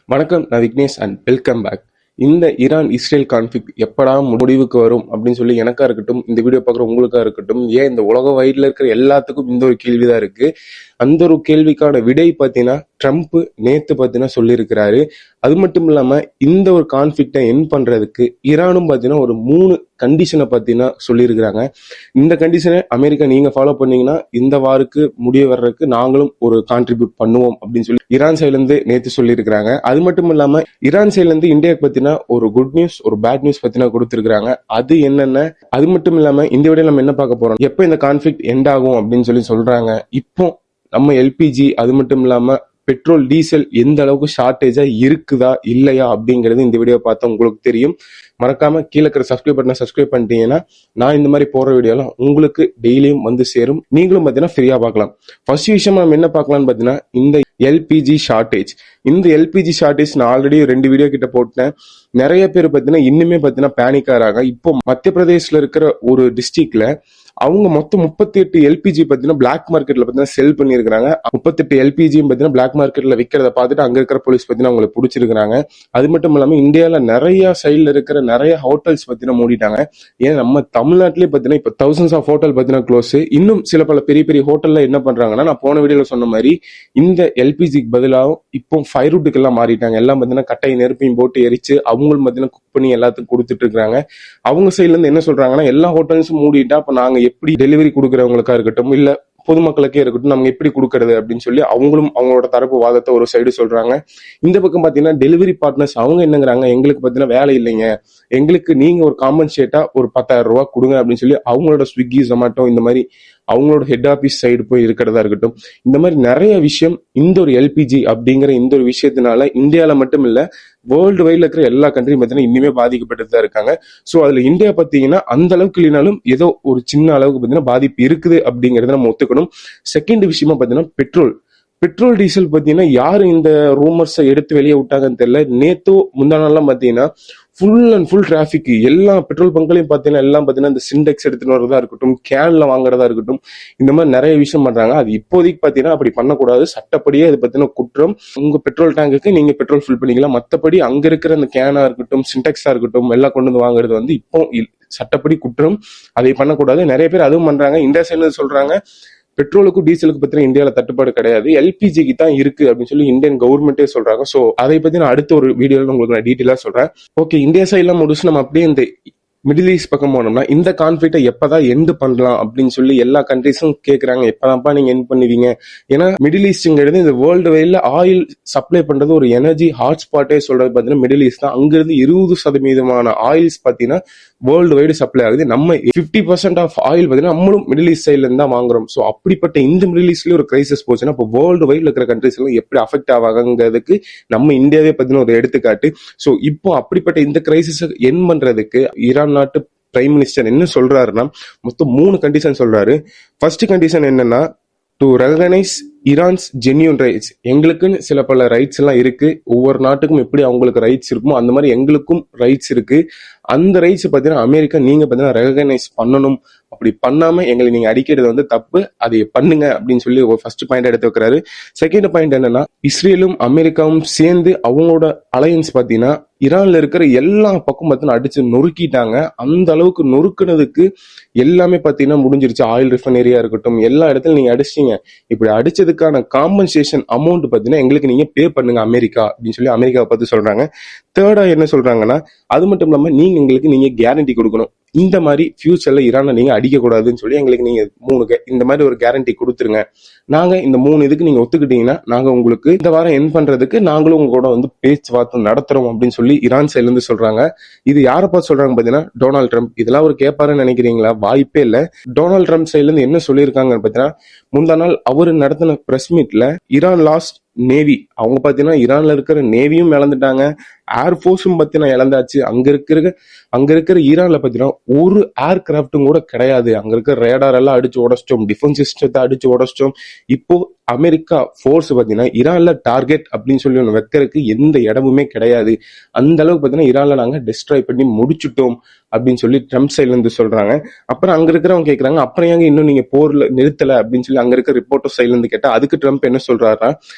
வணக்கம், நான் Vignesh and welcome back. இந்த ஈரான் இஸ்ரேல் கான்ஃபிளிக்ட் எப்படா முடிவுக்கு வரும் அப்படின்னு சொல்லி எனக்கா இருக்கட்டும், இந்த வீடியோ பார்க்குற உங்களுக்கா இருக்கட்டும், ஏன் இந்த உலக வயிறுல இருக்கிற எல்லாத்துக்கும் இந்த ஒரு கேள்விதான் இருக்கு. அந்த ஒரு கேள்விக்கான விடை பார்த்தீங்கன்னா ட்ரம்ப் நேத்து பார்த்தீங்கன்னா சொல்லியிருக்கிறாரு. அது மட்டும் இல்லாம இந்த ஒரு கான்ஃபிளிக்டை என் பண்றதுக்கு ஈரானும் பார்த்தீங்கன்னா ஒரு 3 கண்டிஷனை பார்த்தீங்கன்னா சொல்லியிருக்கிறாங்க. இந்த கண்டிஷனை அமெரிக்கா நீங்க ஃபாலோ பண்ணீங்கன்னா இந்த வாருக்கு முடிய வர்றதுக்கு நாங்களும் ஒரு கான்ட்ரிபியூட் பண்ணுவோம் அப்படின்னு சொல்லி ஈரான் சைட்ல இருந்து நேத்து சொல்லியிருக்கிறாங்க. அது மட்டும் இல்லாம ஈரான் சைட்ல இருந்து இந்தியாவுக்கு பார்த்தீங்கன்னா ஒரு குட் நியூஸ், ஒரு பேட் நியூஸ் பார்த்தீங்கன்னா கொடுத்திருக்காங்க. அது என்னென்ன, அது மட்டும் இல்லாம இந்த வீடியோ நம்ம என்ன பார்க்க போறோம், எப்போ இந்த கான்ஃபிளிக்ட் எண்ட் ஆகும் அப்படின்னு சொல்லி சொல்றாங்க. இப்போ நம்ம எல்பிஜி அது மட்டும் இல்லாம பெட்ரோல் டீசல் எந்த அளவுக்கு ஷார்டேஜா இருக்குதா இல்லையா அப்படிங்கிறது இந்த வீடியோ பார்த்தா உங்களுக்கு தெரியும். மறக்காம கீழே இருக்கிற சப்ஸ்கிரைப் பட்டனை சப்ஸ்கிரைப் பண்ணிட்டீங்கன்னா நான் இந்த மாதிரி போற வீடியோலாம் உங்களுக்கு டெய்லியும் வந்து சேரும். நீங்களும் பார்த்தீங்கன்னா ஃப்ரீயா பார்க்கலாம். ஃபர்ஸ்ட் விஷயம் நம்ம என்ன பார்க்கலாம்னு பார்த்தீங்கன்னா இந்த எல்பிஜி ஷார்டேஜ். இந்த எல்பிஜி ஷார்டேஜ் நான் ஆல்ரெடி 2 வீடியோ கிட்ட போட்டேன். நிறைய பேர் பார்த்தீங்கன்னா இன்னுமே பார்த்தீங்கன்னா பேனிக் ஆறாங்க. இப்போ மத்திய பிரதேஷ்ல இருக்கிற ஒரு டிஸ்ட்ரிக்ட்ல அவங்க மொத்தம் 38 எல்பிஜி பார்த்தீங்கன்னா பிளாக் மார்க்கெட்ல பார்த்தீங்கன்னா செல் பண்ணியிருக்காங்க. 38 எல்பிஜியும் பார்த்தீங்கன்னா பிளாக் மார்க்கெட்ல விற்கிறத பார்த்துட்டு அங்க இருக்கிற போலீஸ் பார்த்தீங்கன்னா அவங்களை பிடிச்சிருக்காங்க. அது மட்டும் இல்லாம இந்தியாவில் நிறைய சைட்ல இருக்கிற நிறைய ஹோட்டல்ஸ் பார்த்தீங்கன்னா மூடிட்டாங்க. ஏன் நம்ம தமிழ்நாட்டிலேயே பார்த்தீங்கன்னா இப்போ thousands ஆஃப் ஹோட்டல் பார்த்தீங்கன்னா க்ளோஸ். இன்னும் சில பல பெரிய பெரிய ஹோட்டல்ல என்ன பண்றாங்கன்னா, நான் போன வீடியோல சொன்ன மாதிரி இந்த எல்பிஜிக்கு பதிலாக இப்போ ஃபயர்வுட்டுக்கு எல்லாம் மாறிட்டாங்க. எல்லாம் பார்த்தீங்கன்னா கட்டை நெருப்பையும் போட்டு எரிச்சு அவங்களும் பார்த்தீங்கன்னா குக் பண்ணி எல்லாத்துக்கும் கொடுத்துட்டு இருக்காங்க. அவங்க சைட்ல இருந்து என்ன சொல்றாங்கன்னா, எல்லா ஹோட்டல்ஸும் மூடிட்டா அப்ப நாங்க எப்படி டெலிவரி கொடுக்கறவங்களுக்கா இருக்கட்டும் இல்ல பொதுமக்களுக்கே இருக்கட்டும் நம்ம எப்படி கொடுக்கறது அப்படின்னு சொல்லி அவங்களும் அவங்களோட தரப்பு வாதத்தை ஒரு சைடு சொல்றாங்க. இந்த பக்கம் பாத்தீங்கன்னா டெலிவரி பார்ட்னர்ஸ் அவங்க என்னங்கிறாங்க, எங்களுக்கு பாத்தீங்கன்னா வேலை இல்லைங்க, எங்களுக்கு நீங்க ஒரு காம்பன்சேட்டா ஒரு 10,000 ரூபாய் கொடுங்க அப்படின்னு சொல்லி அவங்களோட ஸ்விக்கி ஜொமேட்டோ இந்த மாதிரி அவங்களோட ஹெட் ஆபீஸ் சைடு போய் இருக்கிறதா இருக்கட்டும். இந்த மாதிரி நிறைய விஷயம் இந்த ஒரு எல்பிஜி அப்படிங்கிற இந்த ஒரு விஷயத்தினால இந்தியாவில மட்டும் இல்ல வேர்ல்டு வைட்ல இருக்கிற எல்லா கண்ட்ரியும் பார்த்தீங்கன்னா இன்னுமே பாதிக்கப்பட்டு தான் இருக்காங்க. ஸோ அதுல இந்தியா பார்த்தீங்கன்னா அந்த அளவுக்கு இல்லைனாலும் ஏதோ ஒரு சின்ன அளவுக்கு பார்த்தீங்கன்னா பாதிப்பு இருக்குது அப்படிங்கறத நம்ம ஒத்துக்கணும். செகண்ட் விஷயமா பார்த்தீங்கன்னா பெட்ரோல் டீசல் பார்த்தீங்கன்னா யாரு இந்த ரூமர்ஸை எடுத்து வெளியே விட்டாங்கன்னு தெரியல. நேத்தோ முந்தா நாள்லாம் பார்த்தீங்கன்னா ஃபுல் அண்ட் ஃபுல் டிராஃபிக் எல்லா பெட்ரோல் பங்க்லையும் பார்த்தீங்கன்னா எல்லாம் பார்த்தீங்கன்னா இந்த சிண்டெக்ஸ் எடுத்துட்டு வரதா இருக்கட்டும், கேன்ல வாங்குறதா இருக்கட்டும், இந்த மாதிரி நிறைய விஷயம் பண்றாங்க. அது இப்போதைக்கு பார்த்தீங்கன்னா அப்படி பண்ணக்கூடாது. சட்டப்படியே அது பார்த்தீங்கன்னா குற்றம். உங்க பெட்ரோல் டேங்குக்கு நீங்க பெட்ரோல் ஃபில் பண்ணிக்கலாம். மற்றபடி அங்க இருக்கிற அந்த கேனா இருக்கட்டும், சிண்டெக்ஸா இருக்கட்டும் எல்லாம் கொண்டு வந்து வாங்குறது வந்து இப்போ சட்டப்படி குற்றம். அதை பண்ணக்கூடாது. நிறைய பேர் அதுவும் பண்றாங்க. இந்தியா சைடுல சொல்றாங்க பெட்ரோலுக்கும் டீசலுக்கு பத்தின இந்தியாவில தட்டுப்பாடு கிடையாது, எல்பிஜிக்கு தான் இருக்கு அப்படின்னு சொல்லி இந்தியன் கவர்மெண்டே சொல்றாங்க. சோ அதை பத்தி நான் அடுத்த ஒரு வீடியோல உங்களுக்கு நான் டீட்டெயிலா சொல்றேன். ஓகே, இந்தியா சைட்லாம் முடிச்சு நம்ம அப்படியே இந்த மிடில் ஈஸ்ட் பக்கம் போனோம்னா இந்த கான்ஃபிளிக்டை எப்பதான் எண்ட் பண்ணலாம் அப்படின்னு சொல்லி எல்லா கண்ட்ரிஸும் கேட்கறாங்க. எப்பதான்ப்பா நீங்க எண்ட் பண்ணுவீங்க? ஏன்னா மிடில் ஈஸ்ட்ங்கிறது இந்த வேர்ல்டு வைட்ல ஆயில் சப்ளை பண்றது ஒரு எனர்ஜி ஹாட்ஸ்பாட்டே சொல்றது பாத்தீங்கன்னா மிடில் ஈஸ்ட் தான். அங்கிருந்து 20% ஆயில்ஸ் பாத்தீங்கன்னா வேர்ல்டு வைடு சப்ளை ஆகுது. நம்ம 50% ஆஃப் ஆயில் பாத்தீங்கன்னா நம்மளும் மிடில் ஈஸ்ட் சைட்ல இருந்து தான் வாங்குறோம். ஸோ அப்படிப்பட்ட இந்த மிடில் ஈஸ்ட்லயே ஒரு கிரைசிஸ் போச்சுன்னா இப்போ வேர்ல்டு வைட்ல இருக்கிற கண்ட்ரிஸ் எல்லாம் எப்படி அஃபெக்ட் ஆவாங்கிறதுக்கு நம்ம இந்தியாவே பாத்தீங்கன்னா ஒரு எடுத்துக்காட்டு. ஸோ இப்போ அப்படிப்பட்ட இந்த கிரைசிஸ் என் பண்றதுக்கு ஈரான் நாட்டு பிரைம் மினிஸ்டர் என்ன சொல்றாருன்னா மொத்தம் 3 கண்டிஷன் சொல்றாரு. ஃபர்ஸ்ட் கண்டிஷன் என்னன்னா, to recognise Iran's genuine rights. எங்களுக்குன்னு சில பல ரைட்ஸ் எல்லாம் இருக்கு. ஒவ்வொரு நாட்டுக்கும் எப்படி அவங்களுக்கு ரைட்ஸ் இருக்குமோ அந்த மாதிரி எங்களுக்கும் ரைட்ஸ் இருக்கு. அந்த ரைட்ஸ் பார்த்தீங்கன்னா அமெரிக்கா நீங்க பார்த்தீங்கன்னா ரெகனைஸ் பண்ணணும். அப்படி பண்ணாம எங்களை நீங்க அடிக்கிறது வந்து தப்பு, அதை பண்ணுங்க அப்படின்னு சொல்லி ஒரு ஃபர்ஸ்ட் பாயிண்ட் எடுத்து வைக்கிறாரு. செகண்ட் பாயிண்ட் என்னன்னா, இஸ்ரேலும் அமெரிக்காவும் சேர்ந்து அவங்களோட அலையன்ஸ் பார்த்தீங்கன்னா ஈரான்ல இருக்கிற எல்லா பக்கம் பார்த்தீங்கன்னா அடிச்சு நொறுக்கிட்டாங்க. அந்த அளவுக்கு நொறுக்குனதுக்கு எல்லாமே பார்த்தீங்கன்னா முடிஞ்சிருச்சு. ஆயில் ரிஃபைனரியா இருக்கட்டும் எல்லா இடத்துல நீங்க அடிச்சிட்டீங்க. இப்படி அடிச்சதுக்கான காம்பன்சேஷன் அமௌண்ட் பார்த்தீங்கன்னா எங்களுக்கு நீங்க பே பண்ணுங்க அமெரிக்கா அப்படின்னு சொல்லி அமெரிக்காவை பார்த்து சொல்றாங்க. தேர்டா என்ன சொல்றாங்கன்னா, அது மட்டும் இல்லாம எங்களுக்கு நீங்க கேரண்டி கொடுக்கணும். இந்த மாதிரி ஃபியூச்சர்ல ஈரானை நீங்க அடிக்க கூடாதுன்னு சொல்லி எங்களுக்கு நீங்க 3 இந்த மாதிரி ஒரு கேரண்டி கொடுத்துருங்க. நாங்க இந்த 3 இதுக்கு நீங்க ஒத்துக்கிட்டீங்கன்னா நாங்க உங்களுக்கு இந்த வாரம் என் பண்றதுக்கு நாங்களும் உங்க கூட வந்து பேச்சுவார்த்தை நடத்துறோம் அப்படின்னு சொல்லி ஈரான் சைட்ல இருந்து சொல்றாங்க. இது யாரை பார்த்து சொல்றாங்க பாத்தீங்கன்னா டொனால்ட் ட்ரம்ப். இதெல்லாம் ஒரு கேட்பாருன்னு நினைக்கிறீங்களா? வாய்ப்பே இல்ல. டொனால்ட் ட்ரம்ப் சைட்ல இருந்து என்ன சொல்லியிருக்காங்கன்னு பாத்தீங்கன்னா, முந்தா நாள் அவரு நடத்தின பிரஸ் மீட்ல ஈரான் லாஸ்ட் நேவி, அவங்க பாத்தீங்கன்னா ஈரான்ல இருக்கிற நேவியும் இழந்துட்டாங்க, ஏர்போர்ஸும் பாத்தீங்கன்னா இழந்தாச்சு. அங்க இருக்கிற ஈரான்ல பாத்தீங்கன்னா ஒரு ஏர்கிராப்டும் கூட கிடையாது. அங்க இருக்கிற ரேடார் எல்லாம் அடிச்சு உடச்சிட்டோம், டிஃபென்ஸ் சிஸ்டத்தை அடிச்சு உடச்சிட்டோம். இப்போ அமெரிக்கா ஃபோர்ஸ் பாத்தீங்கன்னா ஈரான்ல டார்கெட் அப்படின்னு சொல்லி ஒன்று வைக்கிறதுக்கு எந்த இடமுமே கிடையாது. அந்த அளவுக்கு பாத்தீங்கன்னா ஈரான்ல நாங்க டெஸ்ட்ராய் பண்ணி முடிச்சுட்டோம் அப்படின்னு சொல்லி ட்ரம்ப் சைட்ல இருந்து சொல்றாங்க. அப்புறம் அங்க இருக்கிறவங்க கேக்குறாங்க, அப்புறம் ஏங்க இன்னும் நீங்க போர்ல நிறுத்தல அப்படின்னு சொல்லி அங்க இருக்க ரிப்போர்ட்டர் சைட்ல இருந்து கேட்டா, அதுக்கு ட்ரம்ப் என்ன சொல்றாருன்னா,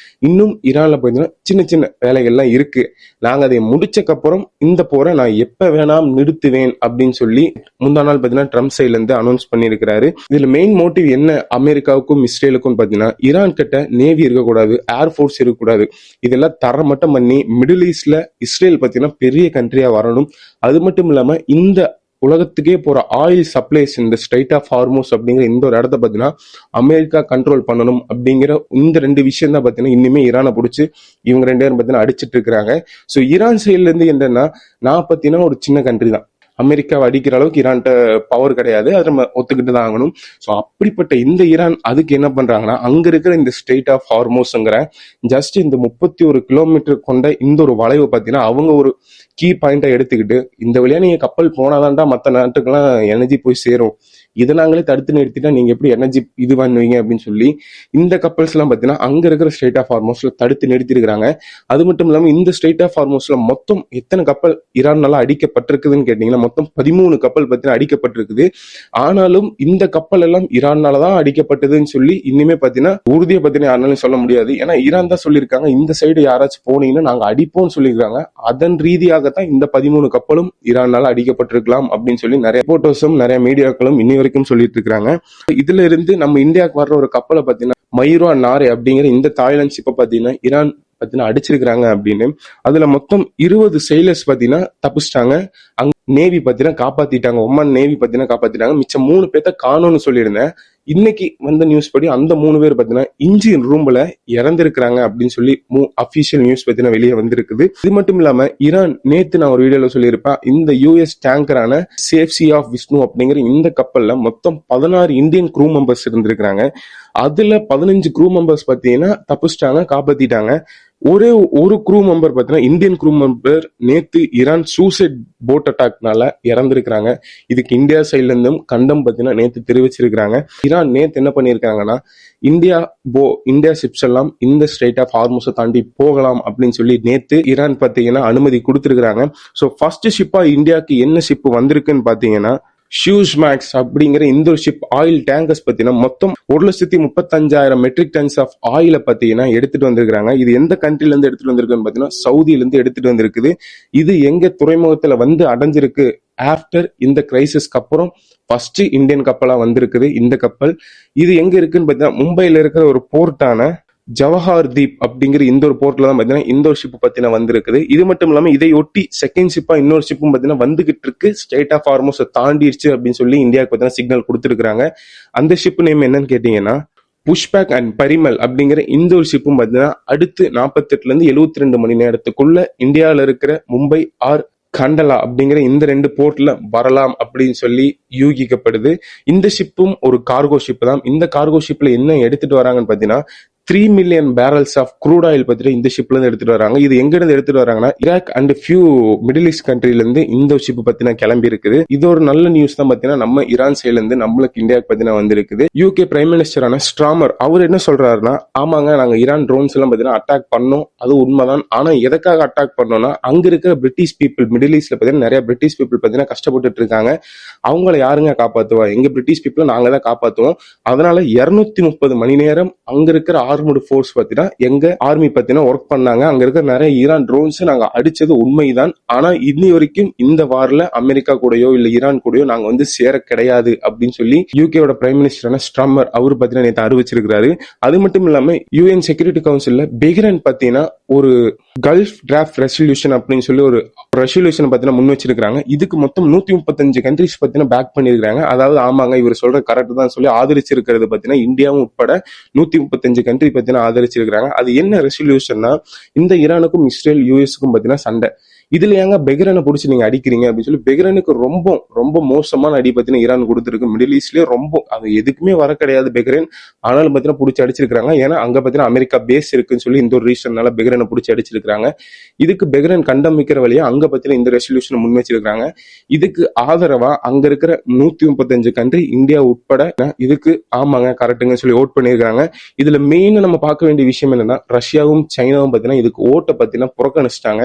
இன்னும் ஈரான்ல பாத்தீங்கன்னா சின்ன சின்ன வேலைகள்லாம் இருக்கு, நாங்க அதை முடிச்சக்கு அப்புறம் இந்த போரை நான் எப்ப வேணாம் நிறுத்துவேன் அப்படின்னு சொல்லி முந்தா நாள் பாத்தீங்கன்னா ட்ரம்ப் சைட்ல இருந்து அனௌன்ஸ் பண்ணியிருக்கிறாரு. இதுல மெயின் மோட்டிவ் என்ன அமெரிக்காவுக்கும் இஸ்ரேலுக்கும் பாத்தீங்கன்னா, ஈரான் கிட்ட நேவி இருக்கக்கூடாது, ஏர்ஃபோர்ஸ் இருக்கக்கூடாது, இதெல்லாம் தரமட்டம் பண்ணி மிடில் ஈஸ்ட்ல இஸ்ரேல் பாத்தீங்கன்னா பெரிய கண்ட்ரியா வரணும். அது மட்டும் இல்லாம இந்த உலகத்துக்கே போற ஆயில் சப்ளைஸ் இந்த ஸ்ட்ரைட் ஆஃப் ஹார்மோஸ் அப்படிங்கிற இந்த ஒரு இடத்த பாத்தீங்கன்னா அமெரிக்கா கண்ட்ரோல் பண்ணணும் அப்படிங்கிற இந்த ரெண்டு விஷயம் தான் பாத்தீங்கன்னா இன்னுமே ஈரானை பிடிச்சி இவங்க ரெண்டு பேரும் பாத்தீங்கன்னா அடிச்சிட்டு இருக்கிறாங்க. ஸோ ஈரான் சைட்ல இருந்து என்னன்னா, நான் பாத்தீங்கன்னா ஒரு சின்ன கண்ட்ரி தான், அமெரிக்காவை அடிக்கிற அளவுக்கு ஈரான்கிட்ட பவர் கிடையாது, அதை நம்ம ஒத்துக்கிட்டு தான் ஆகணும். ஸோ அப்படிப்பட்ட இந்த ஈரான் அதுக்கு என்ன பண்றாங்கன்னா, அங்க இருக்கிற இந்த ஸ்ட்ரெயிட் ஆஃப் ஹார்மோஸ்ங்கிற ஜஸ்ட் இந்த 31 கிலோமீட்டர் கொண்ட இந்த ஒரு வளைவு பார்த்தீங்கன்னா அவங்க ஒரு கீ பாயிண்டா எடுத்துக்கிட்டு, இந்த வழியா நீங்க கப்பல் போனாதான்டா மற்ற நாட்டுக்கெல்லாம் எனர்ஜி போய் சேரும், இதை நாங்களே தடுத்து நிறுத்திட்டா நீங்க எப்படி எனர்ஜி இது பண்ணுவீங்க அப்படின்னு சொல்லி இந்த கப்பல்ஸ் எல்லாம் பாத்தீங்கன்னா அங்க இருக்கிற ஸ்ட்ரெயிட் ஆஃப் ஹார்மோஸ்ல தடுத்து நிறுத்தி இருக்கிறாங்க. அது மட்டும் இல்லாம இந்த ஸ்ட்ரெயிட் ஆஃப் ஹார்மோஸ்ல மொத்தம் எத்தனை கப்பல் ஈரான்னால அடிக்கப்பட்டிருக்குதுன்னு கேட்டீங்கன்னா, மொத்தம் 13 கப்பல் பாத்தீங்கன்னா அடிக்கப்பட்டிருக்குது. ஆனாலும் இந்த கப்பல் எல்லாம் ஈரான்னாலதான் அடிக்கப்பட்டதுன்னு சொல்லி இன்னுமே பாத்தீங்கன்னா உறுதியை பாத்தீங்கன்னா யாருனாலும் சொல்ல முடியாது. ஏன்னா ஈரான் தான் சொல்லியிருக்காங்க, இந்த சைடு யாராச்சும் போனீங்கன்னா நாங்க அடிப்போம்னு சொல்லியிருக்காங்க. அதன் ரீதியாகத்தான் இந்த 13 கப்பலும் ஈரானால அடிக்கப்பட்டிருக்கலாம் அப்படின்னு சொல்லி நிறைய போட்டோஸும் நிறைய மீடியாக்களும் இன்னி வரைக்கும் சொல்லிட்டு இருக்காங்க. இதுல இருந்து நம்ம இந்தியாவுக்கு வர்ற ஒரு கப்பலை பாத்தீங்கன்னா மயூரா நாரே அப்படிங்கிற இந்த தாய்லாந்து ஷிப்பை பாத்தீங்கன்னா ஈரான் பாத்தீங்கன்னா அடிச்சிருக்காங்க அப்படின்னு. அதுல மொத்தம் 20 செயலர்ஸ் பாத்தீங்கன்னா தப்பிச்சிட்டாங்க. அங்க நேவி பாத்தீங்கன்னா காப்பாத்திட்டாங்க, ஒமான் நேவி பாத்தீங்கன்னா காப்பாத்திட்டாங்க. மிச்சம் 3 பேர்த்த காணோம்னு சொல்லியிருந்தேன். இன்னைக்கு வந்த நியூஸ் படி அந்த 3 பேர் பாத்தீங்கன்னா இன்ஜின் ரூம்ல இறந்திருக்கிறாங்க அப்படின்னு சொல்லி அபிஷியல் நியூஸ் பாத்தீங்கன்னா வெளியே வந்திருக்குது. இது மட்டும் இல்லாம ஈரான் நேத்து நான் ஒரு வீடியோல சொல்லியிருப்பேன், இந்த யூஎஸ் டேங்கரான சேஃப்சி ஆஃப் விஷ்ணு அப்படிங்கிற இந்த கப்பல்ல மொத்தம் 16 இந்தியன் க்ரூ மெம்பர்ஸ் இருந்திருக்கிறாங்க. அதுல 15 க்ரூ மெம்பர்ஸ் பாத்தீங்கன்னா தப்பிச்சிட்டாங்க, காப்பாத்திட்டாங்க. ஒரே ஒரு க்ரூ மெம்பர் பாத்தீங்கன்னா இந்தியன் க்ரூ மெம்பர் நேத்து ஈரான் சூசைட் போட் அட்டாக்னால இறந்திருக்கிறாங்க. இதுக்கு இந்தியா சைட்ல இருந்தும் கண்டம் பாத்தீங்கன்னா நேத்து தெரிவிச்சிருக்காங்க. ஈரான் நேத்து என்ன பண்ணிருக்காங்கன்னா, இந்தியா ஷிப்ஸ் எல்லாம் இந்த ஸ்ட்ரெயிட் ஆஃப் ஹார்மோஸை தாண்டி போகலாம் அப்படின்னு சொல்லி நேத்து ஈரான் பாத்தீங்கன்னா அனுமதி கொடுத்திருக்காங்க. ஸோ ஃபர்ஸ்ட் ஷிப்பா இந்தியாவுக்கு என்ன ஷிப் வந்திருக்குன்னு பாத்தீங்கன்னா ஷூஸ் மேக்ஸ் அப்படிங்கிற இந்த ஒரு ஷிப் ஆயில் டேங்கர்ஸ் பாத்தீங்கன்னா மொத்தம் 1,35,000 மெட்ரிக் டன்ஸ் ஆஃப் ஆயில பாத்தீங்கன்னா எடுத்துட்டு வந்திருக்காங்க. இது எந்த கண்ட்ரில இருந்து எடுத்துட்டு வந்திருக்குன்னு பாத்தீங்கன்னா சவுதியில இருந்து எடுத்துட்டு வந்திருக்குது. இது எங்க துறைமுகத்துல வந்து அடைஞ்சிருக்கு ஆஃப்டர் இந்த கிரைசிஸ்க்கு அப்புறம் ஃபர்ஸ்ட் இந்தியன் கப்பலா வந்திருக்குது இந்த கப்பல். இது எங்க இருக்குன்னு பாத்தீங்கன்னா மும்பைல இருக்கிற ஒரு போர்ட்டான ஜவஹர் தீப் அப்படிங்கிற இந்த ஒரு போர்ட்ல தான் பாத்தீங்கன்னா இந்த ஒரு ஷிப் பாத்தீங்கன்னா வந்திருக்குது. இது மட்டும் இல்லாம இதை ஒட்டி செகண்ட் ஷிப்பா இன்னொரு ஷிப்பும் பாத்தீங்கன்னா வந்துகிட்டு இருக்கு, ஸ்ட்ரெயிட் ஆஃப் ஹார்மோஸை தாண்டிடுச்சு அப்படின்னு சொல்லி இந்தியாவுக்கு பாத்தீங்கன்னா சிக்னல் கொடுத்துருக்காங்க. அந்த ஷிப் நேம் என்னன்னு கேட்டீங்கன்னா புஷ்பேக் அண்ட் பரிமல் அப்படிங்கிற இந்த ஒரு ஷிப்பும் பாத்தீங்கன்னா அடுத்து 48 இருந்து 72 மணி நேரத்துக்குள்ள இந்தியாவில இருக்கிற மும்பை ஆர் கண்டலா அப்படிங்கிற இந்த 2 போர்ட்ல வரலாம் அப்படின்னு சொல்லி யூகிக்கப்படுது. இந்த ஷிப்பும் ஒரு கார்கோ ஷிப் தான். இந்த கார்கோ ஷிப்ல என்ன எடுத்துட்டு வராங்கன்னு பாத்தீங்கன்னா 3 million barrels of crude oil பத்தி இந்த ஷிப்ல இருந்து எடுத்துட்டு வராங்க. இது எங்க இருந்து எடுத்துட்டு வராங்கன்னா Iraq and few middle east கண்ட்ரில இருந்து இந்த ஷிப் பத்தினா கிளம்பி இருக்குது. இது ஒரு நல்ல நியூஸ் தான் பாத்தீங்கன்னா நம்ம ஈரான் சைட்ல இருந்து நம்மளுக்கு இந்தியாவுக்கு பத்தினா வந்திருக்குது. யூகே பிரைம் மினிஸ்டரான ஸ்ட்ராமர் அவர் என்ன சொல்றாருன்னா, ஆமாங்க நாங்க ஈரான் ட்ரோன்ஸ் எல்லாம் பாத்தீங்கன்னா அட்டாக் பண்ணோம், அது உண்மைதான். ஆனா எதுக்காக அட்டாக் பண்ணோம்னா அங்க இருக்கிற பிரிட்டிஷ் பீப்புள், மிடில் ஈஸ்ட்ல பாத்தீங்கன்னா நிறைய பிரிட்டிஷ் பீப்புள் பாத்தீங்கன்னா கஷ்டப்பட்டு இருக்காங்க. அவங்கள யாருங்க காப்பாத்துவா, எங்க பிரிட்டிஷ் பீப்புள் நாங்க தான் காப்பாத்துவோம். அதனால 230 மணி நேரம் அங்க இருக்கிற ஆர்மடு ஃபோர்ஸ் பாத்தீங்கன்னா எங்க ஆர்மி பாத்தீங்கன்னா ஒர்க் பண்ணாங்க. அங்க இருக்கிற நிறைய ஈரான் ட்ரோன்ஸ் நாங்க அடிச்சது உண்மைதான். ஆனா இன்னி வரைக்கும் இந்த வார்ல அமெரிக்கா கூடயோ இல்ல ஈரான் கூடயோ நாங்க வந்து சேர கிடையாது அப்படின்னு சொல்லி யூகேவோட பிரைம் மினிஸ்டரான ஸ்ட்ராமர் அவர் பாத்தீங்கன்னா நேற்று அறிவிச்சிருக்காரு. அது மட்டும் இல்லாம யூஎன் செக்யூரிட்டி கவுன்சில்ல பெஹ்ரைன் பாத்தீங்கன்னா ஒரு கல்ஃப் டிராஃப்ட் ரெசல்யூஷன் அப்படின்னு சொல்லி ஒரு ரெசல்யூஷன் பாத்தீங்கன்னா முன் வச்சிருக்காங்க. இதுக்கு மொத்தம் 135 கண்ட்ரிஸ் பாத்தீங்கன்னா பேக் பண்ணிருக்காங்க. அதாவது ஆமாங்க இவர் சொல்ற கரெக்ட் தான் சொல்லி ஆதரிச்சிருக்கிறது பாத்தீங்கன்னா இந்தியாவும் உட்பட 135 கண்ட்ரி பாத்தீங்கன்னா ஆதரிச்சிருக்காங்க. அது என்ன ரெசல்யூஷன்னா, இந்த ஈரானுக்கும் இஸ்ரேல் யூஎஸ்க்கும் பாத்தீங்கன்னா சண்டை. இதுல ஏங்க பெஹ்ரைனை பிடிச்சி நீங்க அடிக்கிறீங்க அப்படின்னு சொல்லி பெஹ்ரைனுக்கு ரொம்ப ரொம்ப மோசமான அடி பார்த்தீங்கன்னா ஈரான் கொடுத்துருக்கு. மிடில் ஈஸ்ட்லயே ரொம்ப அது எதுக்குமே வர கிடையாது பெஹ்ரைன், ஆனாலும் பார்த்தீங்கன்னா பிடிச்சி அடிச்சிருக்காங்க. ஏன்னா அங்க பார்த்தீங்கன்னா அமெரிக்கா பேஸ் இருக்குன்னு சொல்லி இந்த ஒரு ரீசன்னால பெஹ்ரைனை பிடிச்சி அடிச்சிருக்காங்க. இதுக்கு பெஹ்ரைன் கண்டம் வைக்கிற வழியா அங்க பார்த்தீங்கன்னா இந்த ரெசல்யூஷனை முன் வச்சிருக்காங்க. இதுக்கு ஆதரவா அங்க இருக்கிற 135 கண்ட்ரி இந்தியா உட்பட இதுக்கு ஆமாங்க கரெக்டுங்க சொல்லி ஓட் பண்ணியிருக்காங்க. இதுல மெயினா நம்ம பார்க்க வேண்டிய விஷயம் என்னன்னா ரஷ்யாவும் சைனாவும் பார்த்தீங்கன்னா இதுக்கு ஓட்டை பார்த்தீங்கன்னா புறக்கணிச்சிட்டாங்க.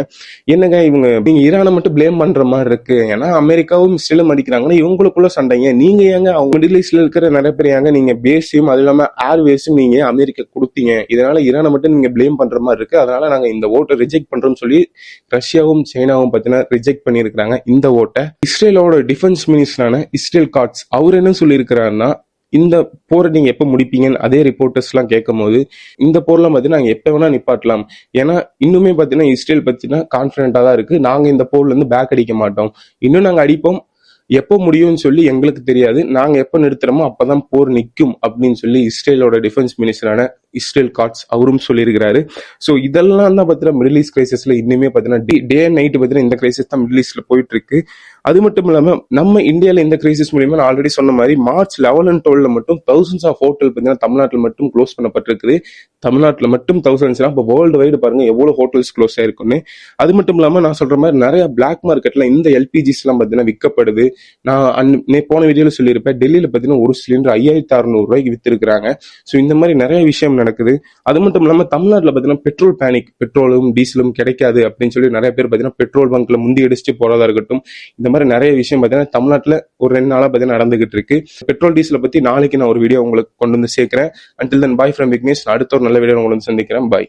என்னங்க இவங்க நீங்க ஈரானை மட்டும் பிளேம் பண்ற மாதிரி இருக்கு, ஏன்னா அமெரிக்காவும் இஸ்ரேலும் அடிக்கிறாங்கன்னா இவங்களுக்குள்ள சண்டைங்க, நீங்க ஏங்க அவங்க மிடில் ஈஸ்ட்ல இருக்கிற நிறைய பேர் ஏங்க நீங்க பேஸையும் அது இல்லாம ஏர்வேஸும் நீங்க அமெரிக்கா கொடுத்தீங்க, இதனால ஈரானை மட்டும் நீங்க பிளேம் பண்ற மாதிரி இருக்கு, அதனால நாங்க இந்த ஓட்டை ரிஜெக்ட் பண்றோம்னு சொல்லி ரஷ்யாவும் சைனாவும் பார்த்தீங்கன்னா ரிஜெக்ட் பண்ணியிருக்காங்க இந்த ஓட்டை. இஸ்ரேலோட டிஃபென்ஸ் மினிஸ்டரான இஸ்ரேல் காட்ஸ் அவர் என்ன சொல்லியிருக்கிறாருன்னா இந்த போரை நீங்க எப்ப முடிப்பீங்கன்னு அதே ரிப்போர்ட்டர்ஸ் எல்லாம் கேட்கும் போது இந்த போர்லாம் பாத்தீங்கன்னா நாங்க எப்ப வேணா நிப்பாட்டலாம், ஏன்னா இன்னுமே பாத்தீங்கன்னா இஸ்ரேல் பத்தினா கான்பிடண்டா தான் இருக்கு, நாங்க இந்த போர்ல இருந்து பேக் அடிக்க மாட்டோம், இன்னும் நாங்க அடிப்போம், எப்போ முடியும்னு சொல்லி எங்களுக்கு தெரியாது, நாங்க எப்ப நிறுத்துறோமோ அப்பதான் போர் நிற்கும் அப்படின்னு சொல்லி இஸ்ரேலோட டிஃபென்ஸ் மினிஸ்டரான இஸ்ரேல் காட்ஸ் அவரும் சொல்லியிருக்கிறாரு. ஸோ இதெல்லாம் தான் பார்த்தீங்கன்னா மிடில் ஈஸ்ட் கிரைசிஸ்ல இன்னுமே பார்த்தீங்கன்னா டே அண்ட் நைட் பார்த்தீங்கன்னா இந்த கிரைசிஸ் தான் மிடில் ஈஸ்ட்ல போயிட்டு இருக்கு. அது மட்டும் இல்லாம நம்ம இந்தியாவில் இந்த கிரைசிஸ் மூலியமா நான் ஆல்ரெடி சொன்ன மாதிரி மார்ச் 11 and 12 மட்டும் தௌசண்ட்ஸ் ஆஃப் ஹோட்டல் பார்த்தீங்கன்னா தமிழ்நாட்டில் மட்டும் க்ளோஸ் பண்ணப்பட்டிருக்குது. தமிழ்நாட்டில் மட்டும் தௌசண்ட்ஸ்னா இப்போ வேர்ல்டு வைடு பாருங்க எவ்வளவு ஹோட்டல்ஸ் க்ளோஸ் ஆயிருக்குன்னு. அது மட்டும் இல்லாம நான் சொல்ற மாதிரி நிறைய பிளாக் மார்க்கெட்ல இந்த எல்பிஜிஸ் எல்லாம் பார்த்தீங்கன்னா விற்கப்படுது. நான் போன வீடியோல சொல்லியிருப்பேன், டெல்லியில பார்த்தீங்கன்னா ஒரு சிலிண்டர் 5600 ரூபாய்க்கு வித்திருக்கிறாங்க. ஸோ இந்த மாதிரி நிறைய விஷயம் நடக்குது. அது மட்டும் இல்லாம தமிழ்நாட்டில் பார்த்தீங்கன்னா பெட்ரோல் பேனிக், பெட்ரோலும் டீசலும் கிடைக்காது அப்படின்னு சொல்லி நிறைய பேர் பார்த்தீங்கன்னா பெட்ரோல் பங்க்ல முந்தி அடிச்சுட்டு போறதா இருக்கட்டும், இந்த மாதிரி நிறைய விஷயம் பார்த்தீங்கன்னா தமிழ்நாட்டில் ஒரு 2 நாளா பார்த்தீங்கன்னா நடந்துகிட்டு இருக்கு. பெட்ரோல் டீசலை பத்தி நாளைக்கு நான் ஒரு வீடியோ உங்களுக்கு கொண்டு வந்து சேர்க்கிறேன். Until then bye from Vignesh. அடுத்த ஒரு நல்ல வீடியோ உங்களுக்கு சந்திக்கிறேன். பாய்.